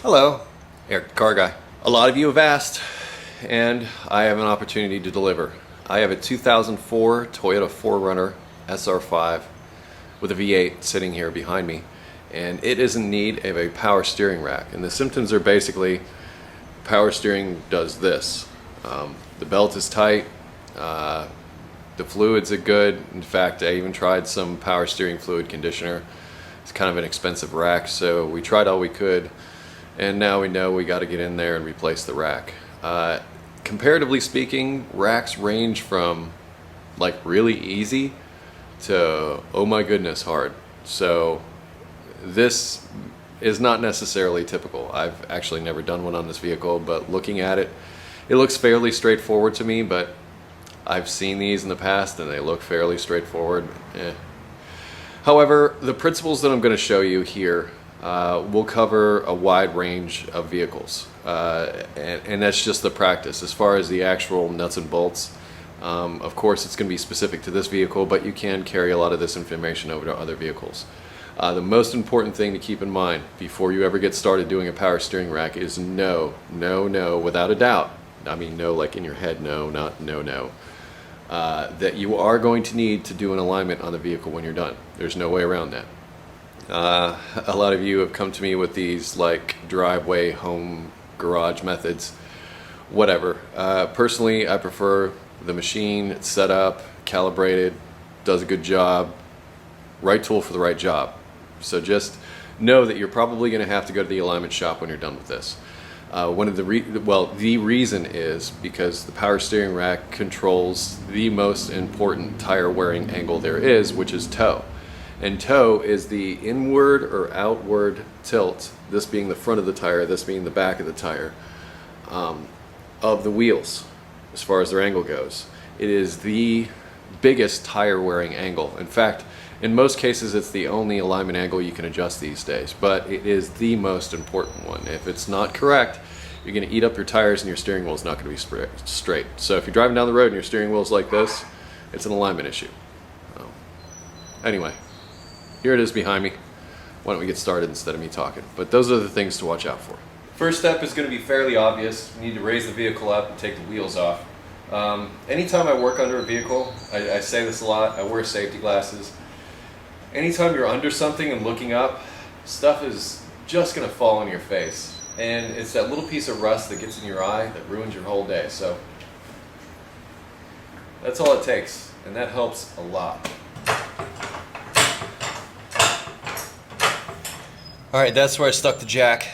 Hello, EricTheCarGuy. A lot of you have asked, and I have an opportunity to deliver. I have a 2004 Toyota 4Runner SR5 with a V8 sitting here behind me, and it is in need of a power steering rack. And the symptoms are basically power steering does this. The belt is tight, the fluids are good. In fact, I even tried some power steering fluid conditioner. It's kind of an expensive rack, so we tried all we could. And now we know we got to get in there and replace the rack. Comparatively speaking, racks range from like really easy to oh my goodness hard. So this is not necessarily typical. I've actually never done one on this vehicle, but looking at it, it looks fairly straightforward to me, but I've seen these in the past and they look fairly straightforward. However, the principles that I'm going to show you here will cover a wide range of vehicles, and that's just the practice. As far as the actual nuts and bolts, of course it's going to be specific to this vehicle, but you can carry a lot of this information over to other vehicles. The most important thing to keep in mind before you ever get started doing a power steering rack is no, without a doubt. I mean no like in your head, no, not no. That you are going to need to do an alignment on the vehicle when you're done. There's no way around that. A lot of you have come to me with these like driveway, home, garage methods, whatever. Personally, I prefer the machine. It's set up, calibrated, does a good job, right tool for the right job. So just know that you're probably going to have to go to the alignment shop when you're done with this. The reason is because the power steering rack controls the most important tire wearing angle there is, which is toe. And toe is the inward or outward tilt, this being the front of the tire, this being the back of the tire, of the wheels as far as their angle goes. It is the biggest tire wearing angle. In fact, in most cases it's the only alignment angle you can adjust these days, but it is the most important one. If it's not correct, you're going to eat up your tires and your steering wheel is not going to be straight. So if you're driving down the road and your steering wheel is like this, it's an alignment issue. Anyway. Here it is behind me. Why don't we get started instead of me talking? But those are the things to watch out for. First step is going to be fairly obvious. We need to raise the vehicle up and take the wheels off. Anytime I work under a vehicle, I say this a lot, I wear safety glasses. Anytime you're under something and looking up, stuff is just going to fall on your face. And it's that little piece of rust that gets in your eye that ruins your whole day. So that's all it takes, and that helps a lot. Alright, that's where I stuck the jack.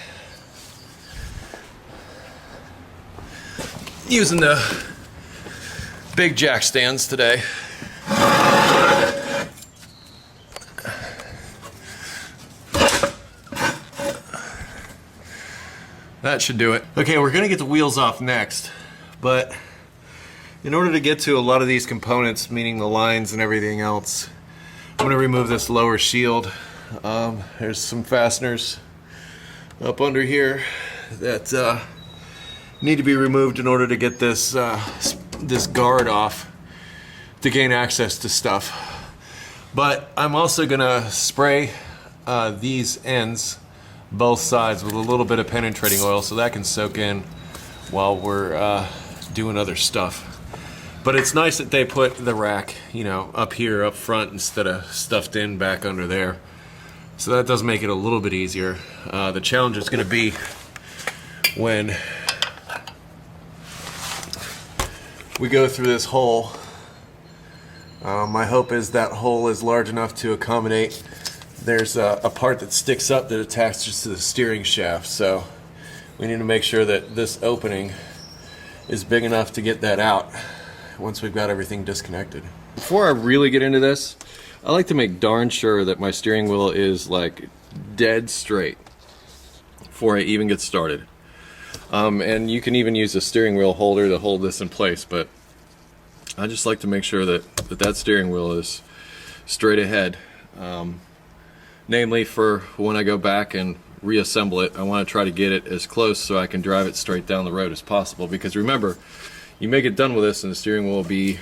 Using the big jack stands today. That should do it. Okay, we're gonna get the wheels off next, but in order to get to a lot of these components, meaning the lines and everything else, I'm gonna remove this lower shield. There's some fasteners up under here that need to be removed in order to get this this guard off to gain access to stuff. But I'm also gonna spray these ends, both sides, with a little bit of penetrating oil so that can soak in while we're doing other stuff. But it's nice that they put the rack, you know, up here up front instead of stuffed in back under there. So that does make it a little bit easier. The challenge is going to be when we go through this hole. My hope is that hole is large enough to accommodate. There's a part that sticks up that attaches to the steering shaft. So we need to make sure that this opening is big enough to get that out once we've got everything disconnected. Before I really get into this, I like to make darn sure that my steering wheel is like dead straight before I even get started. And you can even use a steering wheel holder to hold this in place, but I just like to make sure that steering wheel is straight ahead. Namely, for when I go back and reassemble it, I want to try to get it as close so I can drive it straight down the road as possible. Because remember, you may get done with this and the steering wheel will be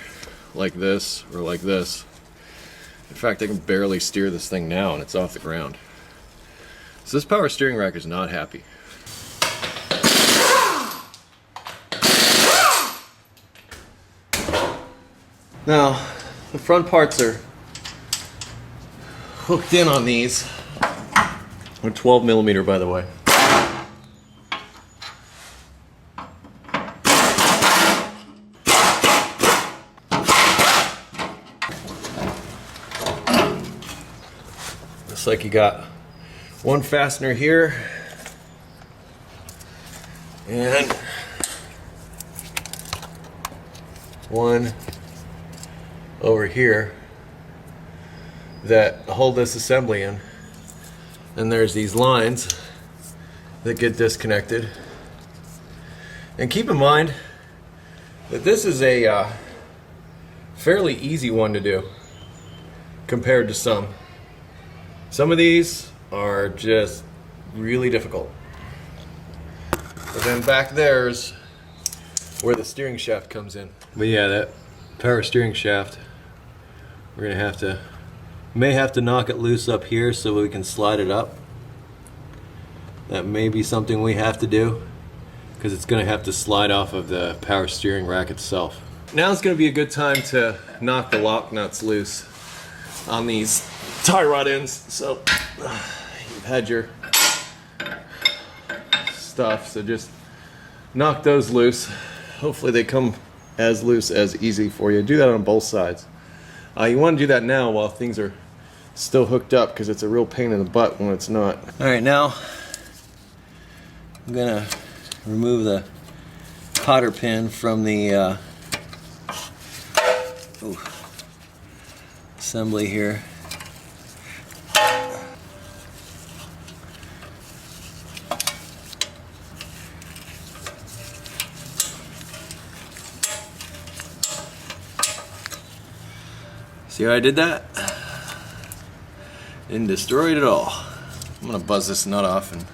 like this or like this. In fact, I can barely steer this thing now and it's off the ground. So this power steering rack is not happy. Now, the front parts are hooked in on these. They're 12mm, by the way. Looks like you got one fastener here and one over here that hold this assembly in, and there's these lines that get disconnected. And keep in mind that this is a fairly easy one to do compared to some. Some of these are just really difficult. But then back there's where the steering shaft comes in. But yeah, that power steering shaft, we're gonna may have to knock it loose up here so we can slide it up. That may be something we have to do because it's gonna have to slide off of the power steering rack itself. Now it's gonna be a good time to knock the lock nuts loose on these tie rod ends. So you've had your stuff, so just knock those loose. Hopefully they come as loose as easy for you. Do that on both sides. You want to do that now while things are still hooked up because it's a real pain in the butt when it's not. Alright, now I'm gonna remove the cotter pin from the assembly here. See how I did that? Didn't destroy it at all. I'm gonna buzz this nut off and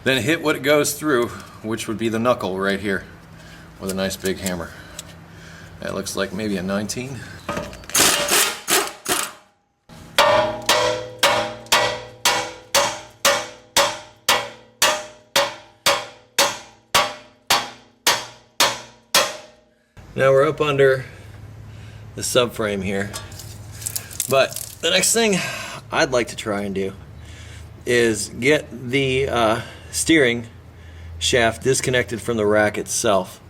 then hit what it goes through, which would be the knuckle right here with a nice big hammer. That looks like maybe a 19. Now we're up under the subframe here. But the next thing I'd like to try and do is get the steering shaft disconnected from the rack itself.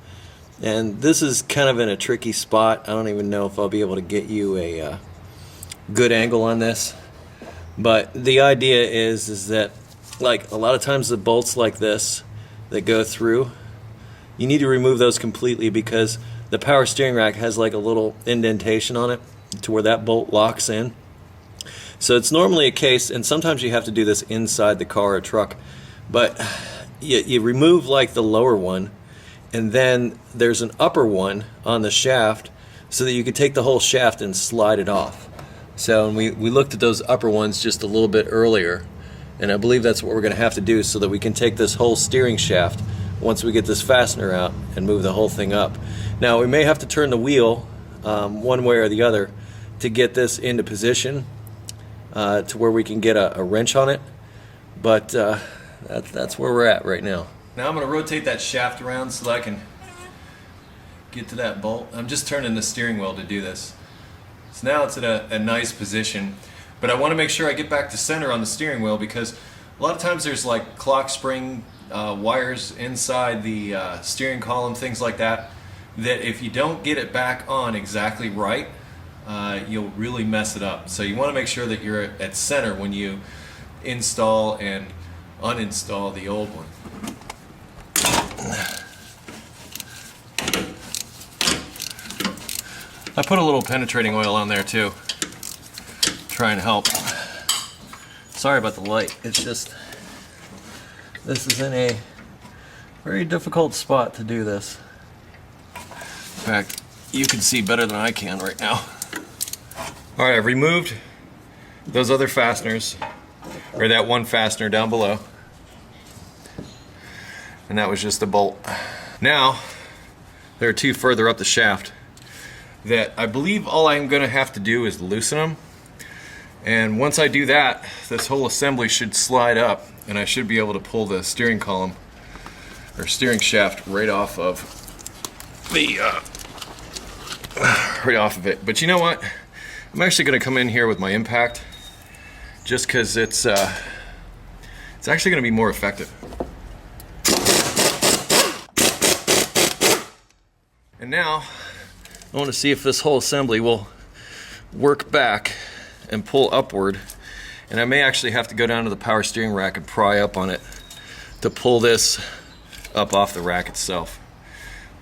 And this is kind of in a tricky spot. I don't even know if I'll be able to get you a good angle on this. But the idea is that, like, a lot of times the bolts like this that go through, you need to remove those completely because the power steering rack has like a little indentation on it to where that bolt locks in. So it's normally a case, and sometimes you have to do this inside the car or truck, but you remove like the lower one, and then there's an upper one on the shaft so that you can take the whole shaft and slide it off. So we looked at those upper ones just a little bit earlier, and I believe that's what we're going to have to do so that we can take this whole steering shaft once we get this fastener out and move the whole thing up. Now we may have to turn the wheel one way or the other to get this into position to where we can get a wrench on it, but that's where we're at right now. Now I'm going to rotate that shaft around so that I can get to that bolt. I'm just turning the steering wheel to do this. So now it's at a nice position, but I want to make sure I get back to center on the steering wheel because a lot of times there's like clock spring wires inside the steering column, things like that, that if you don't get it back on exactly right, you'll really mess it up. So you want to make sure that you're at center when you install and uninstall the old one. I put a little penetrating oil on there too, try and help. Sorry about the light, it's just this is in a very difficult spot to do this. In fact, you can see better than I can right now. Alright, I've removed those other fasteners, or that one fastener down below, and that was just a bolt. Now, there are two further up the shaft that I believe all I'm going to have to do is loosen them, and once I do that, this whole assembly should slide up and I should be able to pull the steering column or steering shaft right off of the right off of it. But you know what? I'm actually going to come in here with my impact, just because it's actually going to be more effective. And now I want to see if this whole assembly will work back and pull upward. And I may actually have to go down to the power steering rack and pry up on it to pull this up off the rack itself.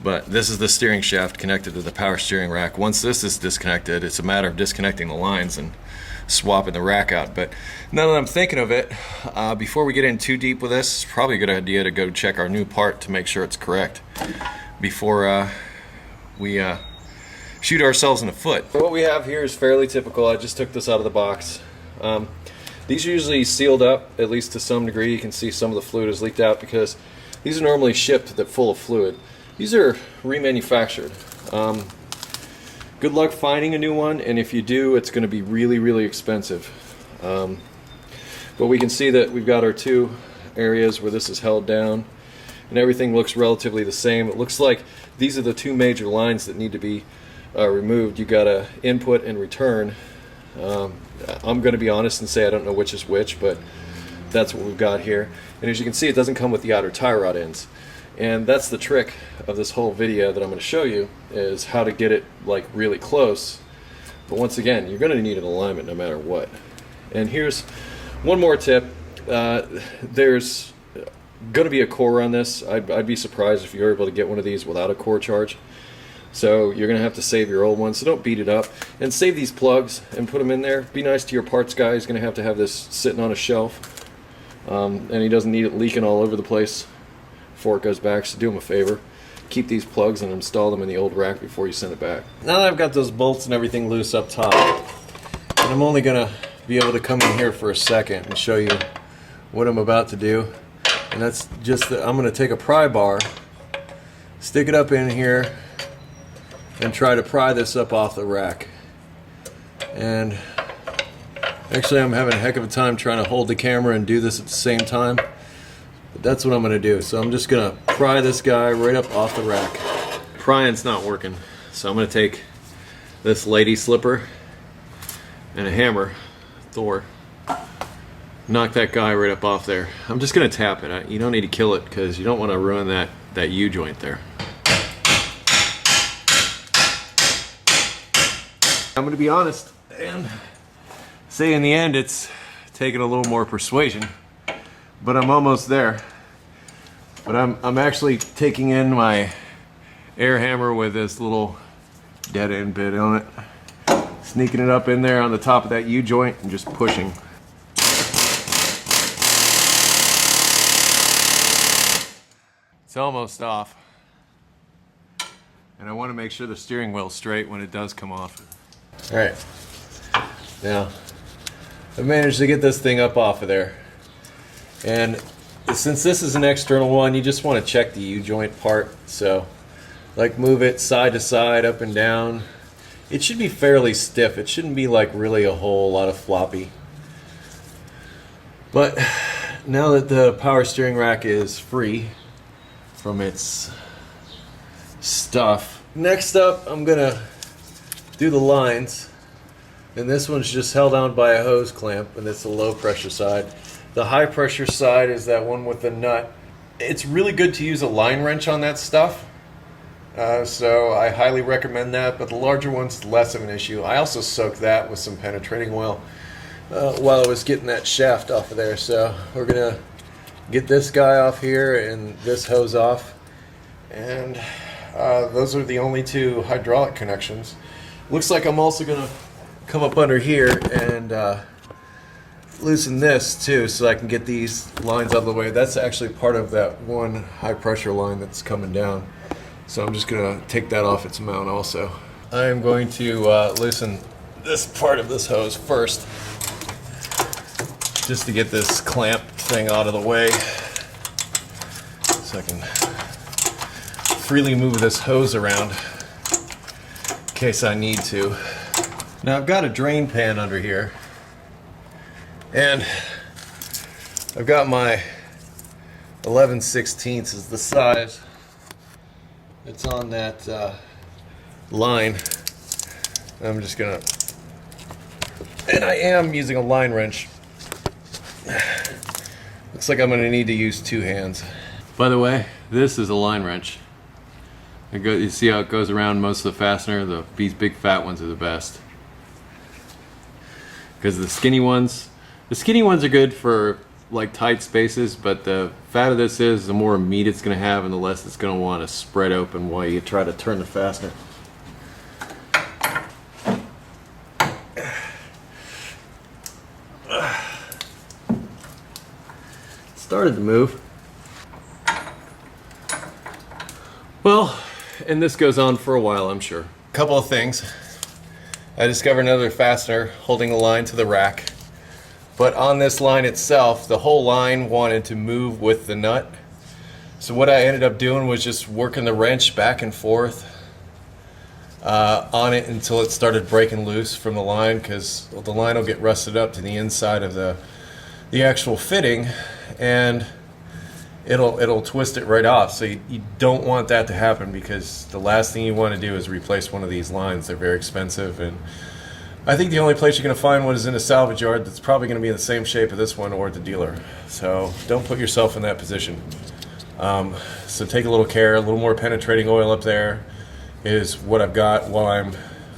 But this is the steering shaft connected to the power steering rack. Once this is disconnected, it's a matter of disconnecting the lines and swapping the rack out. But now that I'm thinking of it, before we get in too deep with this, it's probably a good idea to go check our new part to make sure it's correct before we shoot ourselves in the foot. What we have here is fairly typical. I just took this out of the box. These are usually sealed up, at least to some degree. You can see some of the fluid is leaked out because these are normally shipped that full of fluid. These are remanufactured. Good luck finding a new one, and if you do, it's going to be really, really expensive. But we can see that we've got our two areas where this is held down, and everything looks relatively the same. It looks like these are the two major lines that need to be removed. You got a input and return. I'm going to be honest and say I don't know which is which, but that's what we've got here. And as you can see, it doesn't come with the outer tie rod ends. And that's the trick of this whole video that I'm going to show you, is how to get it like really close. But once again, you're going to need an alignment no matter what. And here's one more tip. There's going to be a core on this. I'd be surprised if you're able to get one of these without a core charge. So you're going to have to save your old one, so don't beat it up. And save these plugs and put them in there. Be nice to your parts guy. He's going to have this sitting on a shelf. And he doesn't need it leaking all over the place before it goes back, so do him a favor. Keep these plugs and install them in the old rack before you send it back. Now that I've got those bolts and everything loose up top, and I'm only going to be able to come in here for a second and show you what I'm about to do. And that's just that I'm going to take a pry bar, stick it up in here, and try to pry this up off the rack. And actually I'm having a heck of a time trying to hold the camera and do this at the same time. But that's what I'm going to do. So I'm just going to pry this guy right up off the rack. Prying's not working, so I'm going to take this lady slipper and a hammer, Thor, knock that guy right up off there. I'm just going to tap it. You don't need to kill it because you don't want to ruin that U-joint there. I'm going to be honest and say in the end it's taking a little more persuasion, but I'm almost there. But I'm actually taking in my air hammer with this little dead end bit on it, sneaking it up in there on the top of that U-joint and just pushing. It's almost off, and I want to make sure the steering wheel's straight when it does come off. Alright, now I managed to get this thing up off of there, and since this is an external one, you just want to check the U-joint part. So like move it side to side, up and down. It should be fairly stiff. It shouldn't be like really a whole lot of floppy. But now that the power steering rack is free from its stuff, next up I'm gonna do the lines, and this one's just held on by a hose clamp, and it's the low pressure side. The high pressure side is that one with the nut. It's really good to use a line wrench on that stuff, so I highly recommend that, but the larger one's less of an issue. I also soaked that with some penetrating oil while I was getting that shaft off of there. So we're gonna get this guy off here and this hose off, and those are the only two hydraulic connections. Looks like I'm also going to come up under here and loosen this too, so I can get these lines out of the way. That's actually part of that one high pressure line that's coming down. So I'm just going to take that off its mount also. I am going to loosen this part of this hose first, just to get this clamp thing out of the way, so I can freely move this hose around in case I need to. Now I've got a drain pan under here, and I've got my 11/16 is the size. It's on that line. I'm just gonna, and I am using a line wrench. Looks like I'm gonna need to use 2 hands. By the way, this is a line wrench. You see how it goes around most of the fastener? These big fat ones are the best. Because the skinny ones are good for like tight spaces, but the fatter this is, the more meat it's going to have and the less it's going to want to spread open while you try to turn the fastener. Started to move. Well, and this goes on for a while, I'm sure. A couple of things. I discovered another fastener holding the line to the rack. But on this line itself, the whole line wanted to move with the nut. So what I ended up doing was just working the wrench back and forth on it until it started breaking loose from the line, because the line will get rusted up to the inside of the actual fitting, and it'll twist it right off. So you don't want that to happen, because the last thing you want to do is replace one of these lines. They're very expensive, and I think the only place you're going to find one is in a salvage yard that's probably going to be in the same shape as this one, or at the dealer. So don't put yourself in that position. So take a little care. A little more penetrating oil up there is what I've got while I'm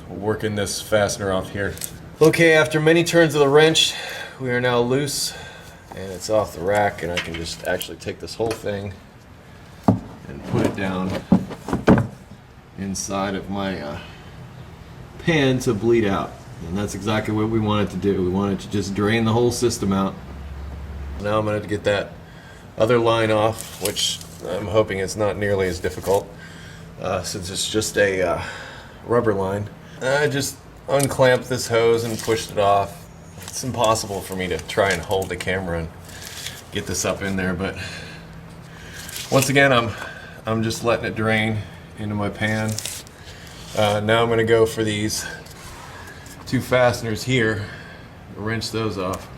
working this fastener off here. Okay, after many turns of the wrench, we are now loose and it's off the rack, and I can just actually take this whole thing and put it down inside of my pan to bleed out. And that's exactly what we wanted to do. We wanted to just drain the whole system out. Now I'm going to get that other line off, which I'm hoping is not nearly as difficult since it's just a rubber line. I just unclamped this hose and pushed it off. It's impossible for me to try and hold the camera and get this up in there, but once again I'm just letting it drain into my pan. Now I'm going to go for these 2 fasteners here, wrench those off.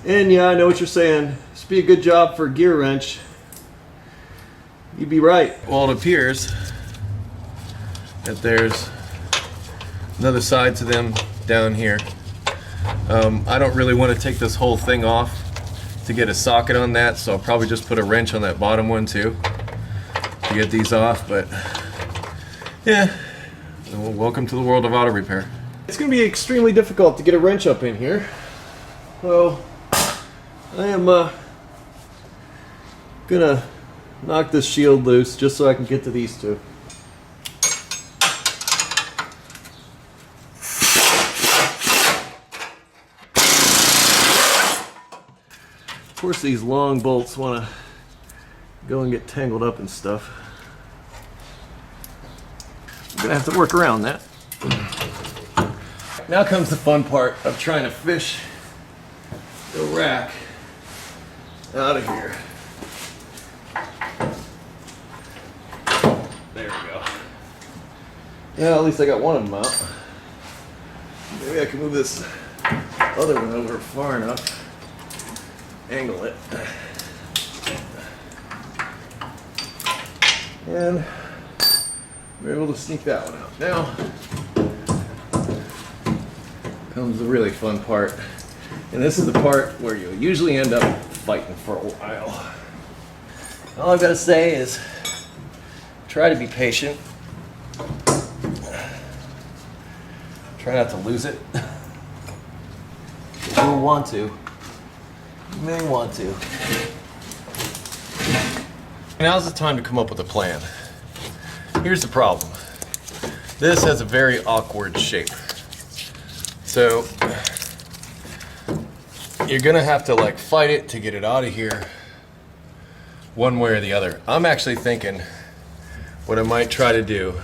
And yeah, I know what you're saying. This would be a good job for a gear wrench. You'd be right. Well, it appears that there's another side to them down here. I don't really want to take this whole thing off to get a socket on that, so I'll probably just put a wrench on that bottom one too to get these off. But yeah, well, welcome to the world of auto repair. It's going to be extremely difficult to get a wrench up in here. So I am gonna knock this shield loose just so I can get to these 2. Of course, these long bolts want to go and get tangled up and stuff. I'm gonna have to work around that. Now comes the fun part of trying to fish the rack out of here. There we go. Yeah, at least I got one of them out. Maybe I can move this other one over far enough. Angle it. And we're able to sneak that one out. Now comes the really fun part. And this is the part where you usually end up fighting for a while. All I've got to say is try to be patient. Try not to lose it. You will want to. You may want to. Now's the time to come up with a plan. Here's the problem. This has a very awkward shape. So you're gonna have to like fight it to get it out of here one way or the other. I'm actually thinking what I might try to do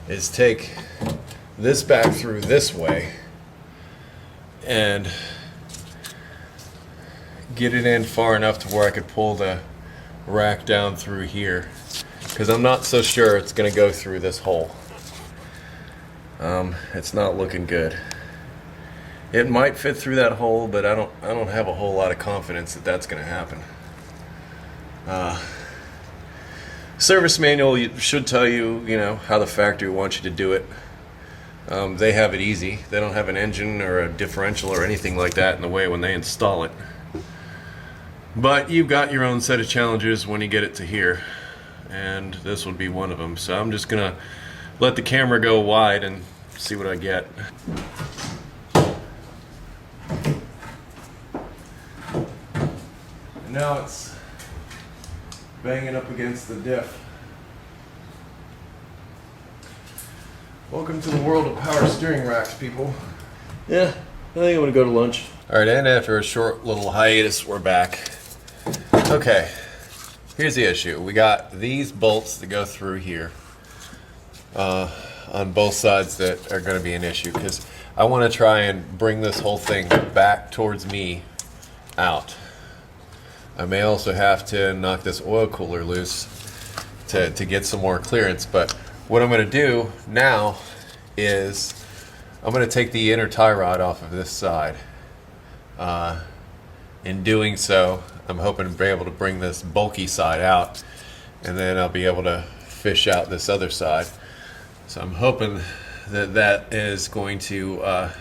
is take this back through this way and get it in far enough to where I could pull the rack down through here, because I'm not so sure it's gonna go through this hole. It's not looking good. It might fit through that hole, but I don't have a whole lot of confidence that that's going to happen. Service manual should tell you, how the factory wants you to do it. They have it easy. They don't have an engine or a differential or anything like that in the way when they install it. But you've got your own set of challenges when you get it to here, and this would be one of them. So I'm just gonna let the camera go wide and see what I get. And now it's banging up against the diff. Welcome to the world of power steering racks, people. Yeah, I think I'm gonna go to lunch. All right, and after a short little hiatus, we're back. Okay, here's the issue. We got these bolts that go through here on both sides that are gonna be an issue because I wanna try and bring this whole thing back towards me out. I may also have to knock this oil cooler loose to get some more clearance, but what I'm going to do now is I'm going to take the inner tie rod off of this side. In doing so, I'm hoping to be able to bring this bulky side out, and then I'll be able to fish out this other side. So I'm hoping that that is going to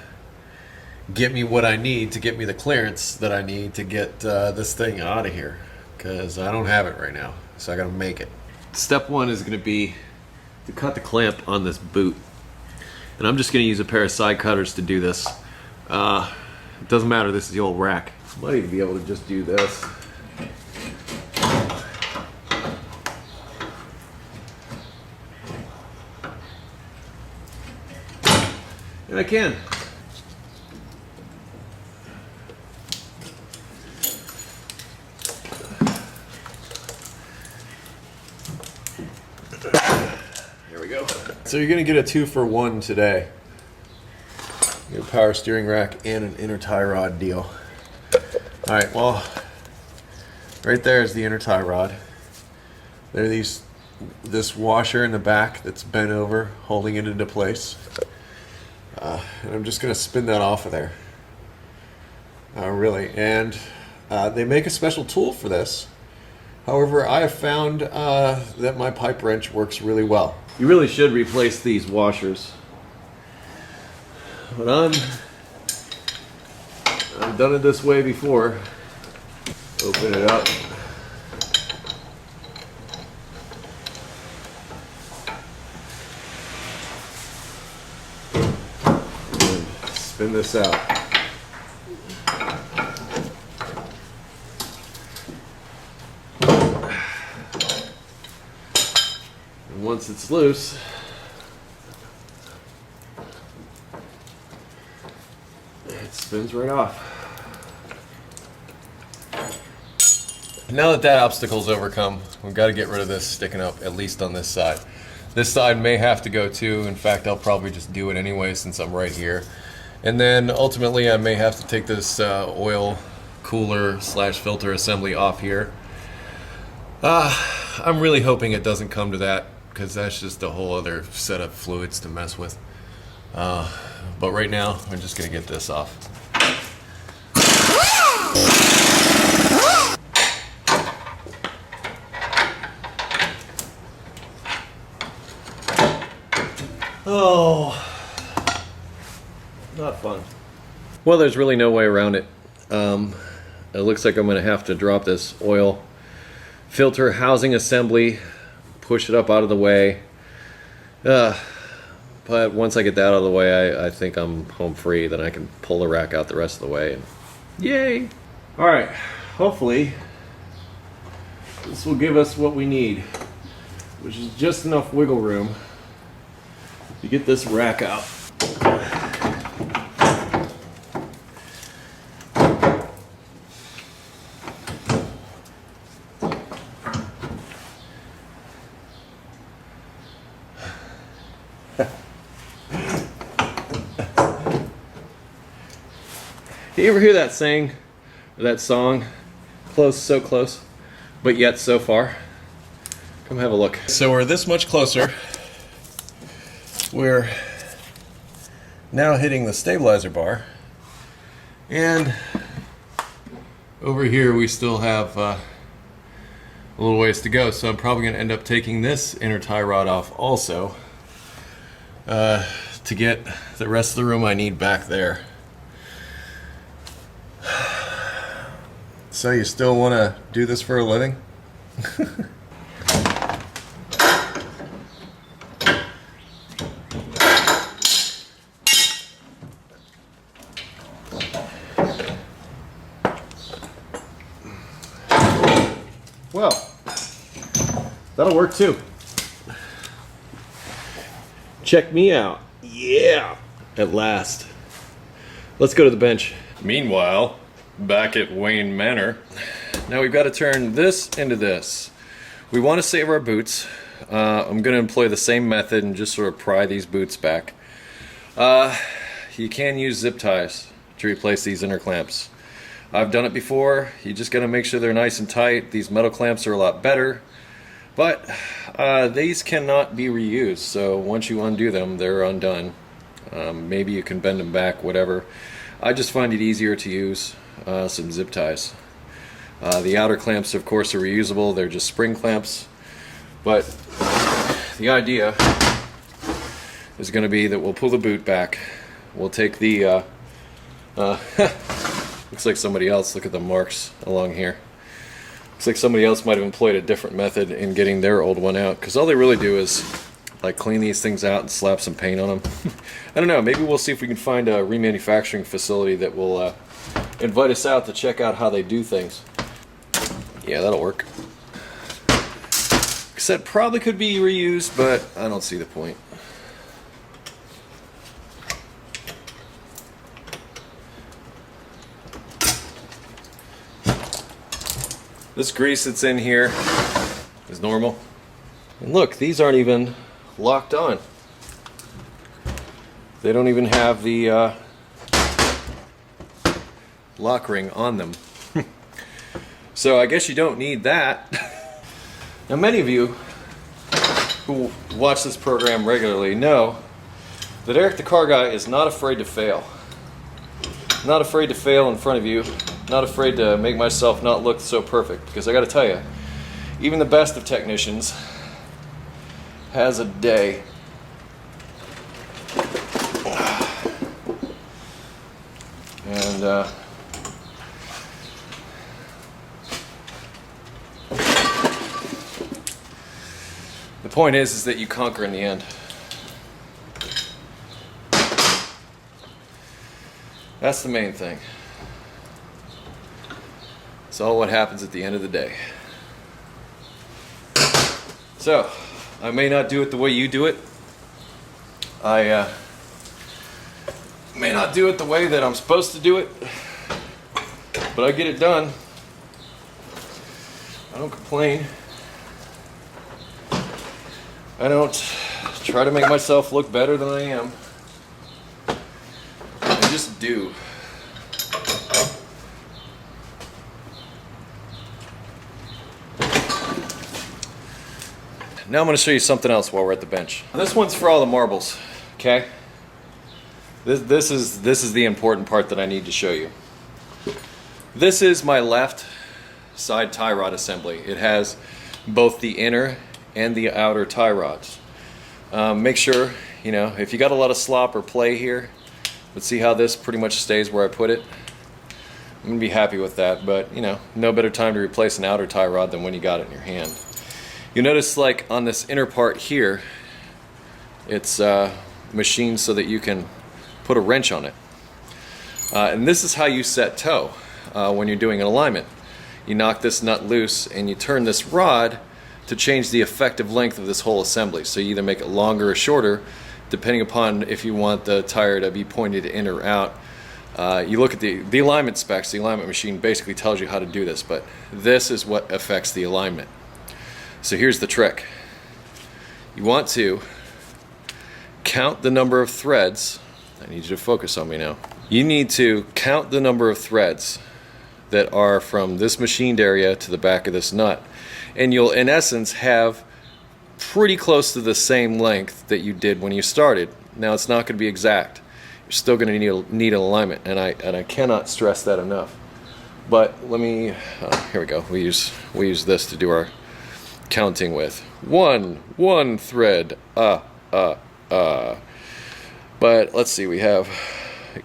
get me what I need to get me the clearance that I need to get this thing out of here, because I don't have it right now, so I gotta make it. Step one is going to be to cut the clamp on this boot, and I'm just going to use a pair of side cutters to do this. It doesn't matter, this is the old rack. I might even be able to just do this. And I can. There we go. So you're gonna get a 2-for-1 today. Your power steering rack and an inner tie rod deal. All right, well, right there is the inner tie rod. There are this washer in the back that's bent over, holding it into place. And I'm just gonna spin that off of there. Really, and they make a special tool for this. However, I have found that my pipe wrench works really well. You really should replace these washers. But I've done it this way before. Open it up. And spin this out. Once it's loose, it spins right off. Now that obstacle's overcome, we've got to get rid of this sticking up, at least on this side. This side may have to go too. In fact, I'll probably just do it anyway since I'm right here. And then ultimately I may have to take this oil cooler / filter assembly off here. I'm really hoping it doesn't come to that, because that's just a whole other set of fluids to mess with. But right now, I'm just gonna get this off. Oh, not fun. Well, there's really no way around it. It looks like I'm gonna have to drop this oil filter housing assembly, push it up out of the way. But once I get that out of the way, I think I'm home free. Then I can pull the rack out the rest of the way. And yay! All right, hopefully this will give us what we need, which is just enough wiggle room to get this rack out. You ever hear that saying, or that song, close, so close, but yet so far? Come have a look. So we're this much closer. We're now hitting the stabilizer bar, and over here we still have a little ways to go, so I'm probably going to end up taking this inner tie rod off also to get the rest of the room I need back there. So you still want to do this for a living? Well, that'll work too. Check me out. Yeah! At last. Let's go to the bench. Meanwhile, back at Wayne Manor, now we've got to turn this into this. We want to save our boots. I'm going to employ the same method and just sort of pry these boots back. You can use zip ties to replace these inner clamps. I've done it before. You just got to make sure they're nice and tight. These metal clamps are a lot better, but these cannot be reused, so once you undo them, they're undone. Maybe you can bend them back, whatever. I just find it easier to use some zip ties. The outer clamps, of course, are reusable. They're just spring clamps, but the idea is going to be that we'll pull the boot back. We'll take the looks like somebody else, look at the marks along here. Looks like somebody else might have employed a different method in getting their old one out, because all they really do is like clean these things out and slap some paint on them. I don't know, maybe we'll see if we can find a remanufacturing facility that will invite us out to check out how they do things. Yeah, that'll work. Cassette probably could be reused, but I don't see the point. This grease that's in here is normal. And look, these aren't even locked on. They don't even have the lock ring on them. So I guess you don't need that. Now many of you who watch this program regularly know that Eric the Car Guy is not afraid to fail. Not afraid to fail in front of you. Not afraid to make myself not look so perfect, because I gotta tell you, even the best of technicians has a day. And the point is that you conquer in the end. That's the main thing. It's all what happens at the end of the day. So, I may not do it the way you do it. I may not do it the way that I'm supposed to do it, but I get it done. I don't complain. I don't try to make myself look better than I am. I just do. Now I'm going to show you something else while we're at the bench. This one's for all the marbles, okay? This is the important part that I need to show you. This is my left side tie rod assembly. It has both the inner and the outer tie rods. Make sure, you know, if you got a lot of slop or play here, but see how this pretty much stays where I put it? I'm going to be happy with that, but you know, no better time to replace an outer tie rod than when you got it in your hand. You notice, like on this inner part here, it's machined so that you can put a wrench on it. And this is how you set toe when you're doing an alignment. You knock this nut loose and you turn this rod to change the effective length of this whole assembly. So you either make it longer or shorter, depending upon if you want the tire to be pointed in or out. You look at the alignment specs. The alignment machine basically tells you how to do this, but this is what affects the alignment. So here's the trick. You want to count the number of threads. I need you to focus on me now. You need to count the number of threads that are from this machined area to the back of this nut. And you'll, in essence, have pretty close to the same length that you did when you started. Now, it's not going to be exact. You're still going to need an alignment, and I cannot stress that enough. But let me, here we go. We use this to do our counting with. One thread. But let's see, we have,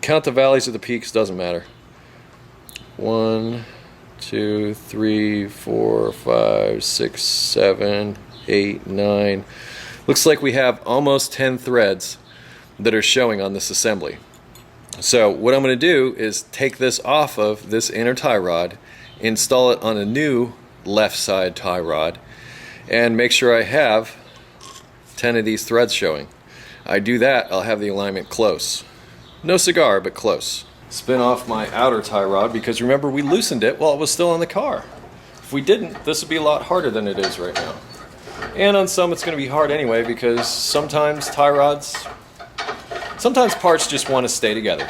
count the valleys of the peaks, doesn't matter. 1, 2, 3, 4, 5, 6, 7, 8, 9. Looks like we have almost 10 threads that are showing on this assembly. So what I'm going to do is take this off of this inner tie rod, install it on a new left side tie rod, and make sure I have 10 of these threads showing. I do that, I'll have the alignment close. No cigar, but close. Spin off my outer tie rod, because remember, we loosened it while it was still in the car. If we didn't, this would be a lot harder than it is right now. And on some it's going to be hard anyway, because sometimes tie rods, sometimes parts just want to stay together.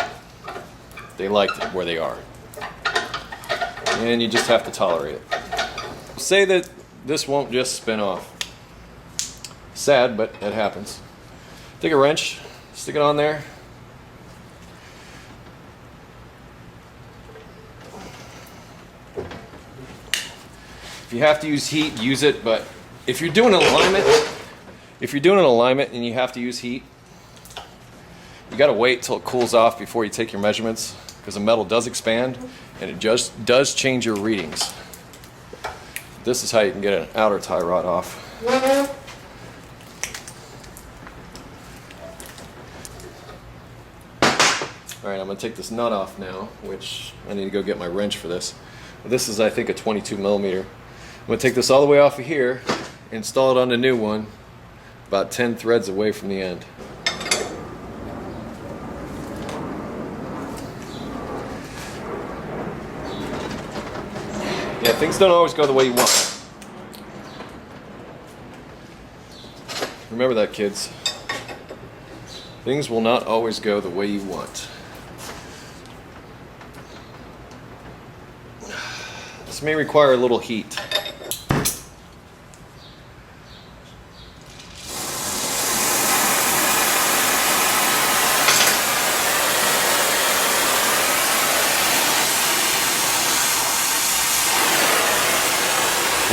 They like it where they are. And you just have to tolerate it. Say that this won't just spin off. Sad, but it happens. Take a wrench, stick it on there. If you have to use heat, use it, but if you're doing an alignment, and you have to use heat, you gotta wait till it cools off before you take your measurements, because the metal does expand and it just does change your readings. This is how you can get an outer tie rod off. Alright, I'm going to take this nut off now, which I need to go get my wrench for this. This is, I think, a 22 millimeter. I'm going to take this all the way off of here, install it on the new one, about 10 threads away from the end. Yeah, things don't always go the way you want. Remember that, kids. Things will not always go the way you want. This may require a little heat.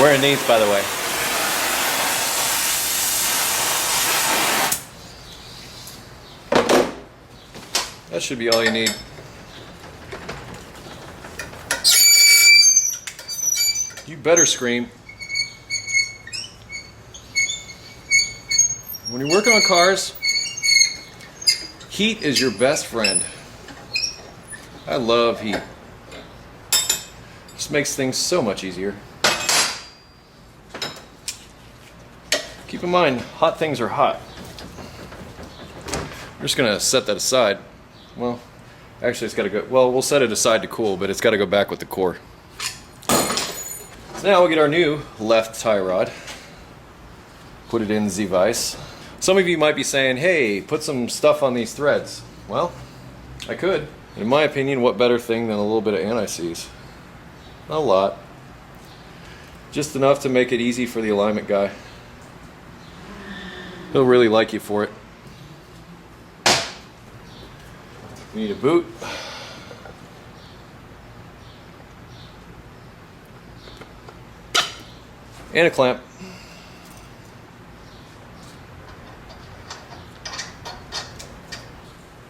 Wearing these, by the way. That should be all you need. You better scream. When you're working on cars, heat is your best friend. I love heat. Just makes things so much easier. Keep in mind, hot things are hot. We're just gonna set that aside. Well, actually it's gotta go, well, we'll set it aside to cool, but it's gotta go back with the core. So now we'll get our new left tie rod, put it in the vise. Some of you might be saying, hey, put some stuff on these threads. Well, I could. In my opinion, what better thing than a little bit of anti-seize? Not a lot. Just enough to make it easy for the alignment guy. He'll really like you for it. You need a boot. And a clamp.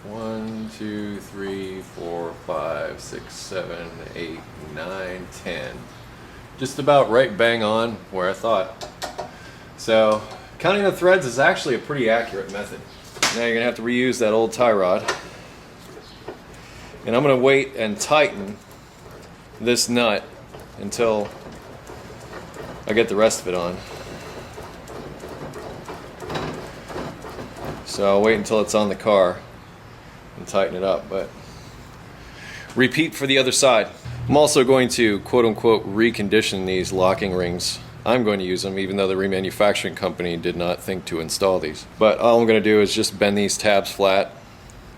One, 2, 3, 4, 5, 6, 7, 8, 9, 10. Just about right bang on where I thought. So, counting the threads is actually a pretty accurate method. Now you're going to have to reuse that old tie rod. And I'm going to wait and tighten this nut until I get the rest of it on. So I'll wait until it's on the car and tighten it up, but repeat for the other side. I'm also going to quote-unquote recondition these locking rings. I'm going to use them even though the remanufacturing company did not think to install these. But all I'm going to do is just bend these tabs flat,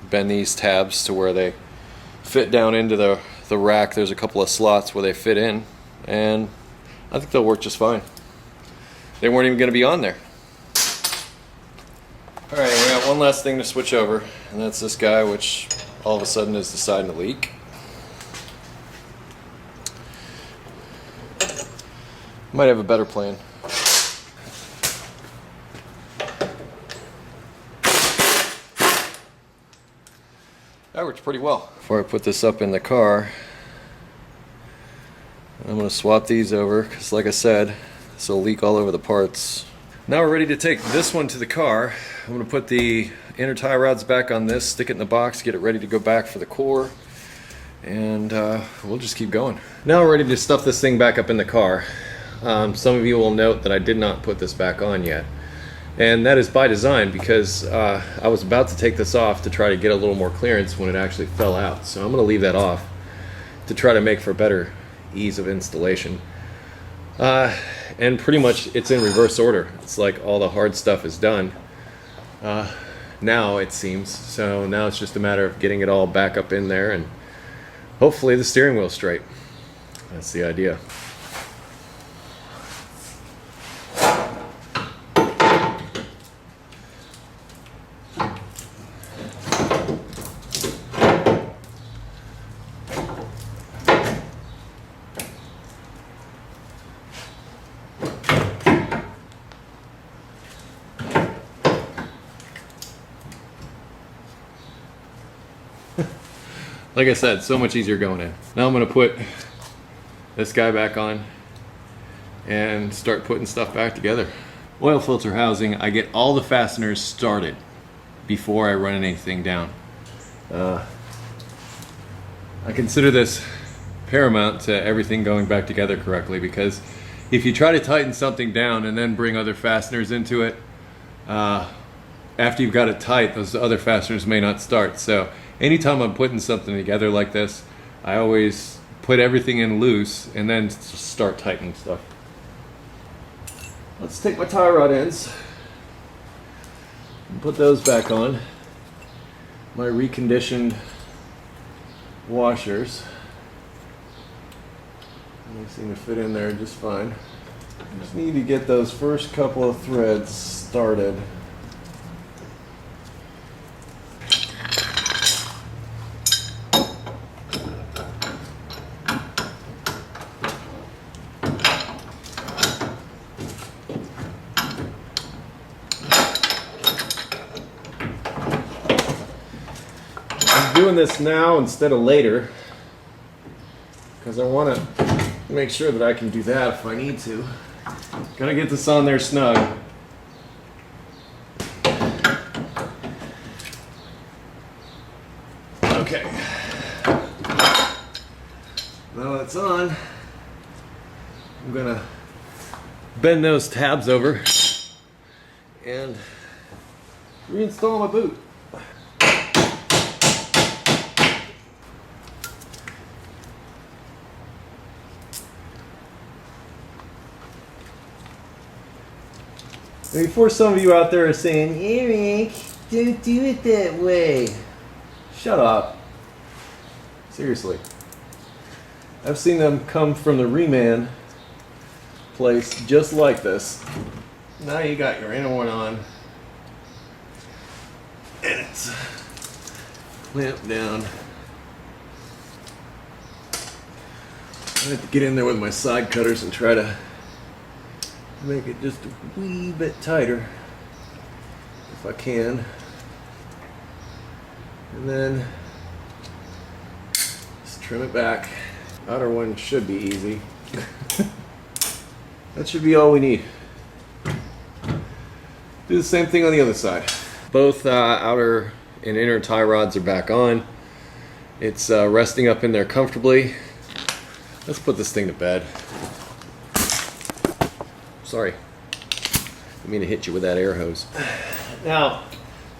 bend these tabs to where they fit down into the rack. There's a couple of slots where they fit in, and I think they'll work just fine. They weren't even going to be on there. Alright, we got one last thing to switch over, and that's this guy, which all of a sudden is deciding to leak. Might have a better plan. that works pretty well. Before I put this up in the car, I'm going to swap these over because, like I said, this will leak all over the parts. Now we're ready to take this one to the car. I'm going to put the inner tie rods back on this, stick it in the box, get it ready to go back for the core, and we'll just keep going. Now we're ready to stuff this thing back up in the car. Some of you will note that I did not put this back on yet. And that is by design because I was about to take this off to try to get a little more clearance when it actually fell out. So I'm going to leave that off to try to make for better ease of installation. And pretty much it's in reverse order. It's like all the hard stuff is done now, it seems. So now it's just a matter of getting it all back up in there and hopefully the steering wheel's straight. That's the idea. Like I said, so much easier going in. Now I'm going to put this guy back on and start putting stuff back together. Oil filter housing, I get all the fasteners started before I run anything down. I consider this paramount to everything going back together correctly, because if you try to tighten something down and then bring other fasteners into it, after you've got it tight, those other fasteners may not start. So anytime I'm putting something together like this, I always put everything in loose and then start tightening stuff. Let's take my tie rod ends and put those back on. My reconditioned washers. They seem to fit in there just fine. Just need to get those first couple of threads started. Doing this now instead of later because I want to make sure that I can do that if I need to. Gotta get this on there snug. Okay. Now it's on, I'm gonna bend those tabs over and reinstall my boot. Before some of you out there are saying, Eric, don't do it that way. Shut up. Seriously. I've seen them come from the reman place just like this. Now you got your inner one on. And it's clamped down. I have to get in there with my side cutters and try to make it just a wee bit tighter if I can, and then just trim it back. Outer one should be easy. That should be all we need. Do the same thing on the other side. Both outer and inner tie rods are back on. It's resting up in there comfortably. Let's put this thing to bed. Sorry, I mean to hit you with that air hose. Now,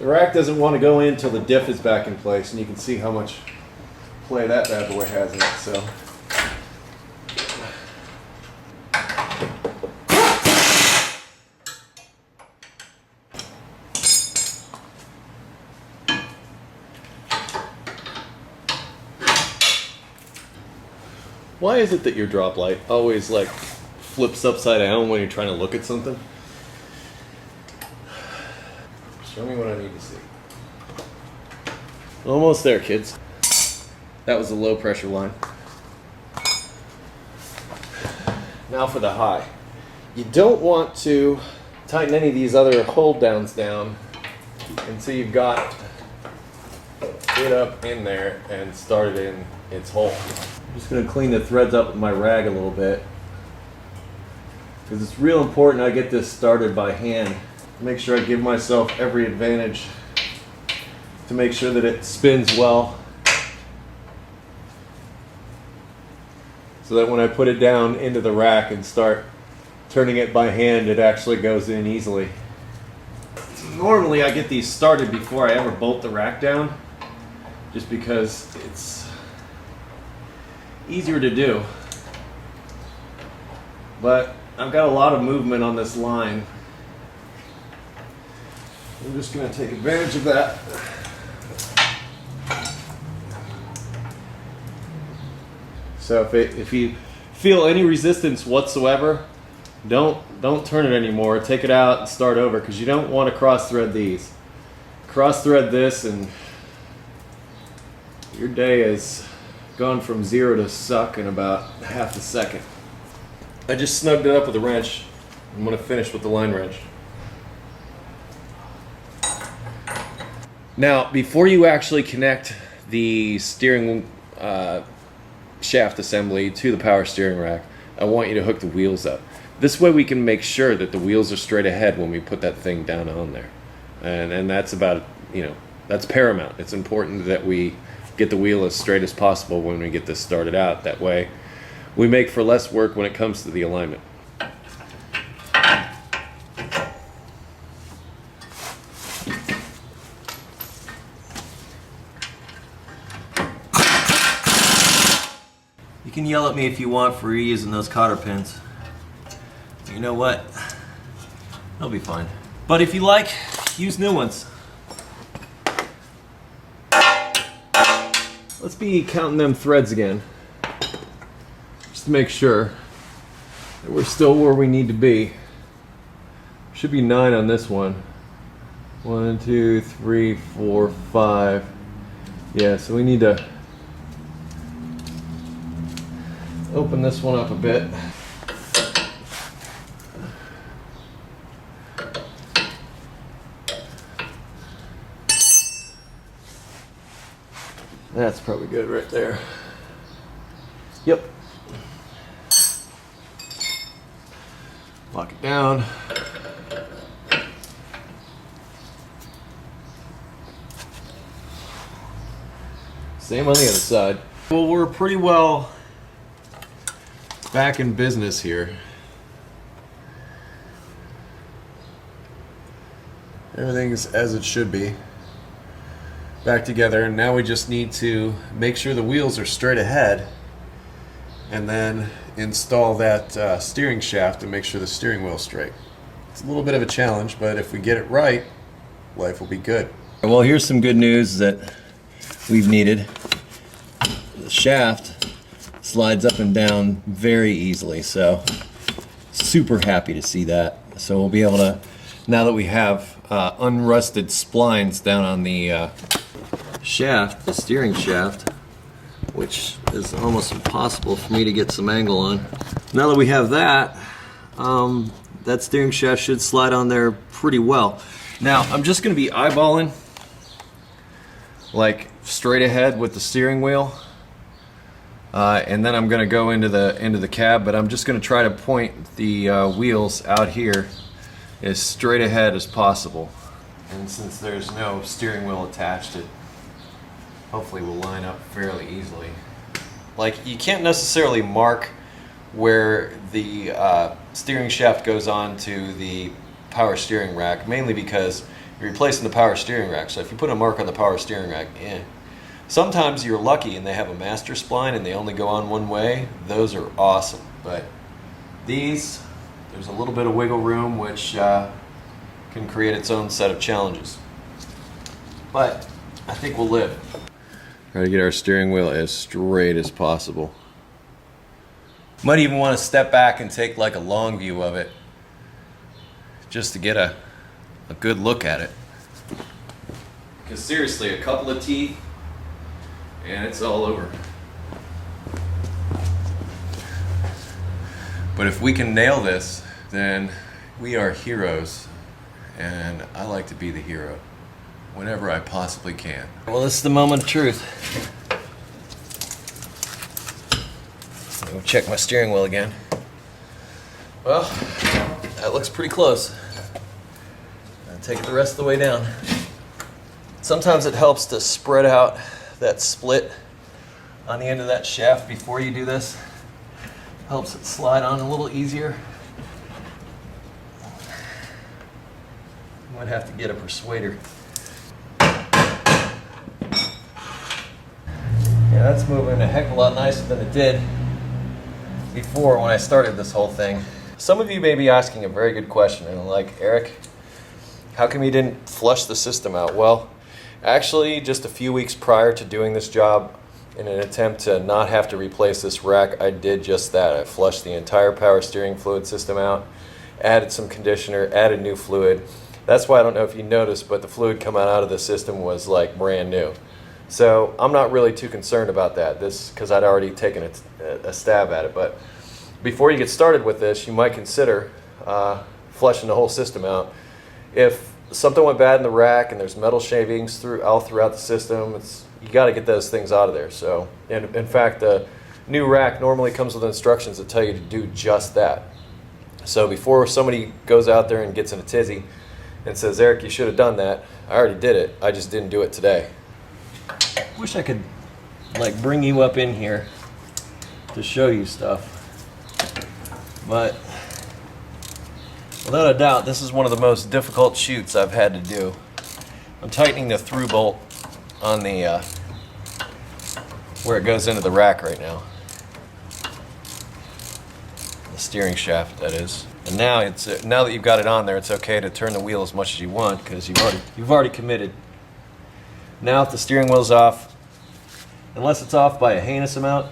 the rack doesn't want to go in until the diff is back in place, and you can see how much play that bad boy has in it. So, why is it that your drop light always like flips upside down when you're trying to look at something? Show me what I need to see. Almost there, kids. That was the low pressure line. Now for the high. You don't want to tighten any of these other hold downs down until you've got it up in there and start it in its hole. I'm just going to clean the threads up with my rag a little bit, because it's real important I get this started by hand. Make sure I give myself every advantage to make sure that it spins well, so that when I put it down into the rack and start turning it by hand, it actually goes in easily. Normally I get these started before I ever bolt the rack down, just because it's easier to do. But I've got a lot of movement on this line. I'm just going to take advantage of that. So if you feel any resistance whatsoever, don't turn it anymore. Take it out and start over, because you don't want to cross thread these. Cross thread this and your day has gone from 0 to suck in about half a second. I just snugged it up with a wrench. I'm going to finish with the line wrench. Now, before you actually connect the steering shaft assembly to the power steering rack, I want you to hook the wheels up. This way we can make sure that the wheels are straight ahead when we put that thing down on there. And that's about, that's paramount. It's important that we get the wheel as straight as possible when we get this started out. That way we make for less work when it comes to the alignment. You can yell at me if you want for reusing those cotter pins. You know what? They'll be fine. But if you like, use new ones. Let's be counting them threads again, just to make sure that we're still where we need to be. Should be 9 on this one. 1, 2, 3, 4, 5. Yeah, so we need to open this one up a bit. That's probably good right there. Yep. Lock it down. Same on the other side. Well, we're pretty well back in business here. Everything's as it should be. Back together, and now we just need to make sure the wheels are straight ahead, and then install that steering shaft and make sure the steering wheel's straight. It's a little bit of a challenge, but if we get it right, life will be good. Well, here's some good news that we've needed. The shaft slides up and down very easily, so super happy to see that. So we'll be able to, now that we have unrusted splines down on the shaft, the steering shaft, which is almost impossible for me to get some angle on. Now that we have that, that steering shaft should slide on there pretty well. Now I'm just going to be eyeballing, like straight ahead with the steering wheel, and then I'm going to go into the cab. But I'm just going to try to point the wheels out here as straight ahead as possible. And since there's no steering wheel attached, it hopefully will line up fairly easily. Like, you can't necessarily mark where the steering shaft goes on to the power steering rack, mainly because you're replacing the power steering rack. So if you put a mark on the power steering rack, sometimes you're lucky and they have a master spline and they only go on one way. Those are awesome. But these, there's a little bit of wiggle room, which can create its own set of challenges. But I think we'll live. Try to get our steering wheel as straight as possible. Might even want to step back and take like a long view of it, just to get a good look at it. Because seriously, a couple of teeth and it's all over. But if we can nail this, then we are heroes, and I like to be the hero. whenever I possibly can. Well, this is the moment of truth. Let me check my steering wheel again. Well, that looks pretty close. I'll take it the rest of the way down. Sometimes it helps to spread out that split on the end of that shaft before you do this. Helps it slide on a little easier. Might have to get a persuader. Yeah, that's moving a heck of a lot nicer than it did before when I started this whole thing. Some of you may be asking a very good question, and like, Eric, how come you didn't flush the system out? Well, actually, just a few weeks prior to doing this job, in an attempt to not have to replace this rack, I did just that. I flushed the entire power steering fluid system out, added some conditioner, added new fluid. That's why I don't know if you noticed, but the fluid coming out of the system was like brand new. So I'm not really too concerned about that, because I'd already taken a stab at it. But before you get started with this, you might consider flushing the whole system out. If something went bad in the rack and there's metal shavings all throughout the system, you got to get those things out of there. So, in fact, the new rack normally comes with instructions that tell you to do just that. So before somebody goes out there and gets in a tizzy and says, Eric, you should have done that, I already did it, I just didn't do it today. Wish I could like bring you up in here to show you stuff, but without a doubt, this is one of the most difficult shoots I've had to do. I'm tightening the through bolt on the where it goes into the rack right now. The steering shaft, that is. And now now that you've got it on there, it's okay to turn the wheel as much as you want because you've already committed. Now if the steering wheel's off, unless it's off by a heinous amount,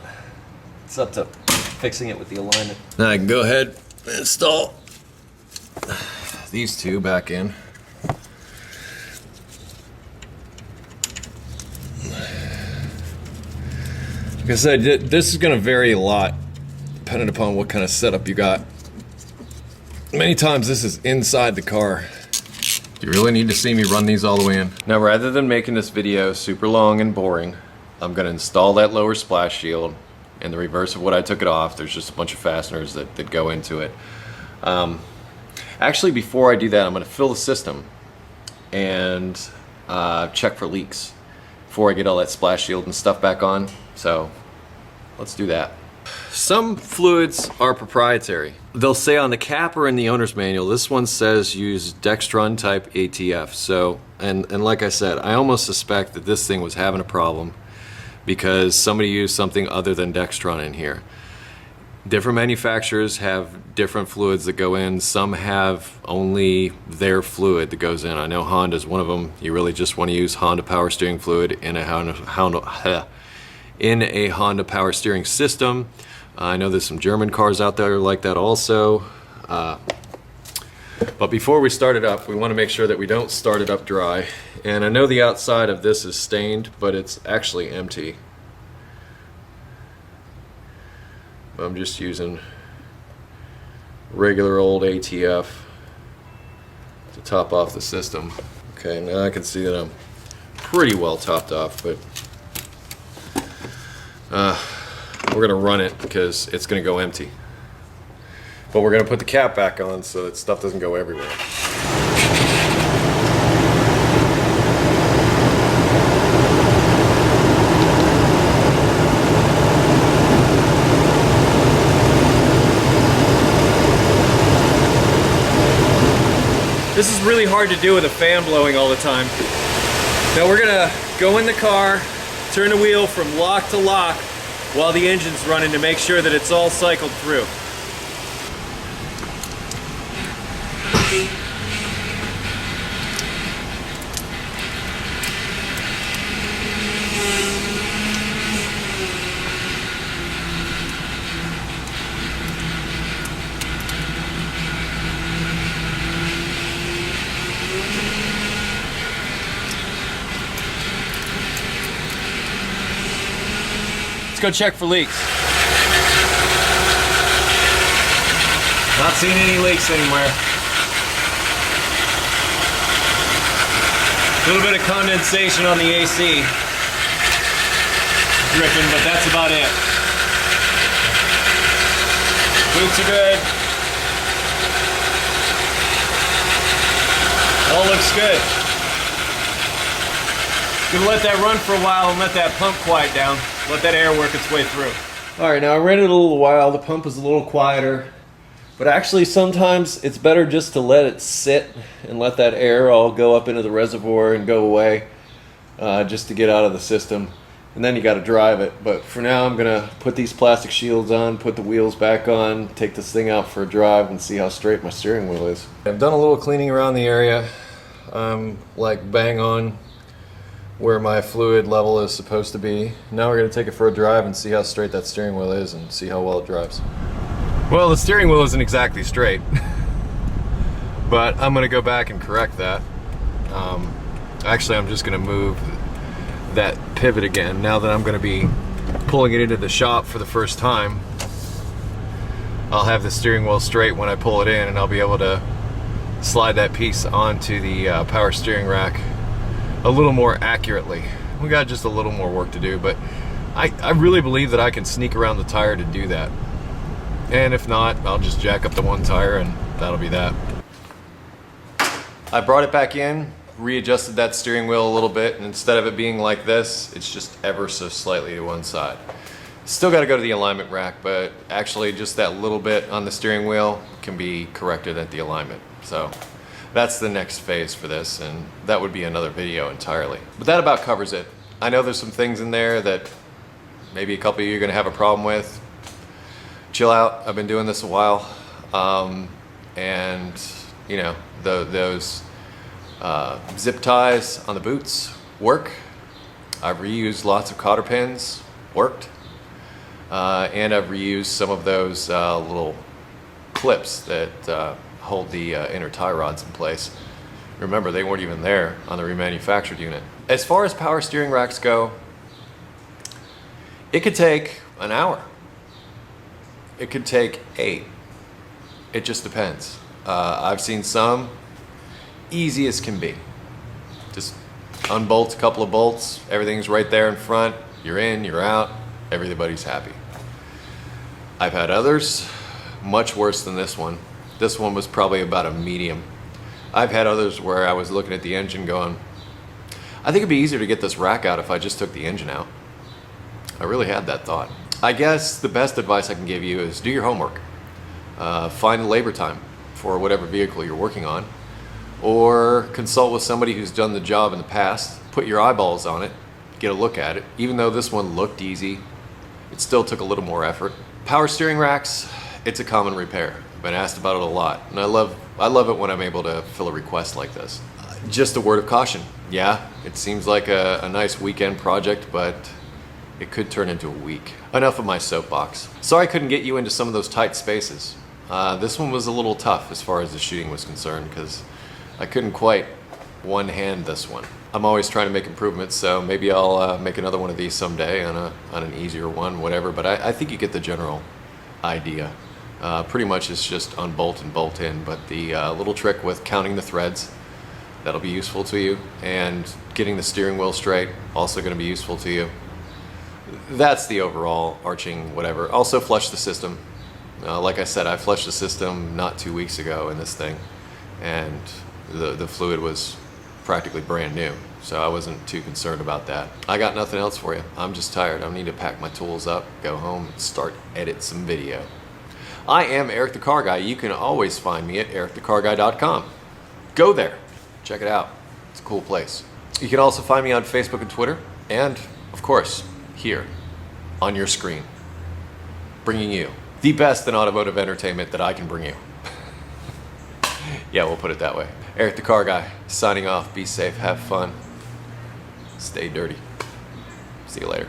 it's up to fixing it with the alignment. Now I can go ahead and install these two back in. Like I said, this is going to vary a lot depending upon what kind of setup you got. Many times this is inside the car. You really need to see me run these all the way in. Now, rather than making this video super long and boring, I'm going to install that lower splash shield. In the reverse of what I took it off, there's just a bunch of fasteners that go into it. Actually, before I do that, I'm going to fill the system and check for leaks before I get all that splash shield and stuff back on. So let's do that. Some fluids are proprietary. They'll say on the cap or in the owner's manual, this one says use Dextron type ATF. So, and like I said, I almost suspect that this thing was having a problem because somebody used something other than Dextron in here. Different manufacturers have different fluids that go in. Some have only their fluid that goes in. I know Honda's one of them. You really just want to use Honda power steering fluid in a Honda power steering system. I know there's some German cars out there like that also. But before we start it up, we want to make sure that we don't start it up dry. And I know the outside of this is stained, but it's actually empty. I'm just using regular old ATF to top off the system. Okay, now I can see that I'm pretty well topped off, but we're gonna run it because it's gonna go empty. But we're gonna put the cap back on so that stuff doesn't go everywhere. This is really hard to do with a fan blowing all the time. Now we're gonna go in the car, turn the wheel from lock to lock while the engine's running to make sure that it's all cycled through. Go check for leaks. Not seeing any leaks anywhere. A little bit of condensation on the AC dripping, but that's about it. Boots are good. All looks good. Gonna let that run for a while and let that pump quiet down. Let that air work its way through. All right, now I ran it a little while. The pump is a little quieter, but actually sometimes it's better just to let it sit and let that air all go up into the reservoir and go away, just to get out of the system. And then you got to drive it. But for now, I'm gonna put these plastic shields on, put the wheels back on, take this thing out for a drive, and see how straight my steering wheel is. I've done a little cleaning around the area. Like bang on where my fluid level is supposed to be. Now we're going to take it for a drive and see how straight that steering wheel is and see how well it drives. Well, the steering wheel isn't exactly straight, but I'm going to go back and correct that. Actually, I'm just going to move that pivot again. Now that I'm going to be pulling it into the shop for the first time, I'll have the steering wheel straight when I pull it in, and I'll be able to slide that piece onto the power steering rack a little more accurately. We got just a little more work to do, but I really believe that I can sneak around the tire to do that. And if not, I'll just jack up the one tire and that'll be that. I brought it back in, readjusted that steering wheel a little bit, and instead of it being like this, it's just ever so slightly to one side. Still got to go to the alignment rack, but actually just that little bit on the steering wheel can be corrected at the alignment. So that's the next phase for this, and that would be another video entirely. But that about covers it. I know there's some things in there that maybe a couple of you are going to have a problem with. Chill out. I've been doing this a while, and you know, those zip ties on the boots work. I've reused lots of cotter pins, worked, and I've reused some of those little clips that hold the inner tie rods in place. Remember, they weren't even there on the remanufactured unit. As far as power steering racks go, it could take an hour. It could take 8. It just depends. I've seen some easy as can be. Just unbolt a couple of bolts, everything's right there in front, you're in, you're out, everybody's happy. I've had others much worse than this one. This one was probably about a medium. I've had others where I was looking at the engine going, I think it'd be easier to get this rack out if I just took the engine out. I really had that thought. I guess the best advice I can give you is do your homework. Find labor time for whatever vehicle you're working on, or consult with somebody who's done the job in the past. Put your eyeballs on it, get a look at it. Even though this one looked easy, it still took a little more effort. Power steering racks, it's a common repair. Been asked about it a lot, and I love it when I'm able to fill a request like this. Just a word of caution. Yeah, it seems like a nice weekend project, but it could turn into a week. Enough of my soapbox. Sorry I couldn't get you into some of those tight spaces. This one was a little tough as far as the shooting was concerned, because I couldn't quite one-hand this one. I'm always trying to make improvements, so maybe I'll make another one of these someday on an easier one, whatever, but I think you get the general idea. Pretty much it's just unbolt and bolt in, but the little trick with counting the threads, that'll be useful to you, and getting the steering wheel straight, also going to be useful to you. That's the overall arching whatever. Also flush the system. Like I said, I flushed the system not 2 weeks ago in this thing, and the fluid was practically brand new, so I wasn't too concerned about that. I got nothing else for you. I'm just tired. I need to pack my tools up, go home, and start edit some video. I am Eric the Car Guy. You can always find me at EricTheCarGuy.com. Go there. Check it out. It's a cool place. You can also find me on Facebook and Twitter, and, of course, here on your screen, bringing you the best in automotive entertainment that I can bring you. Yeah, we'll put it that way. Eric the Car Guy, signing off. Be safe, have fun, stay dirty. See you later.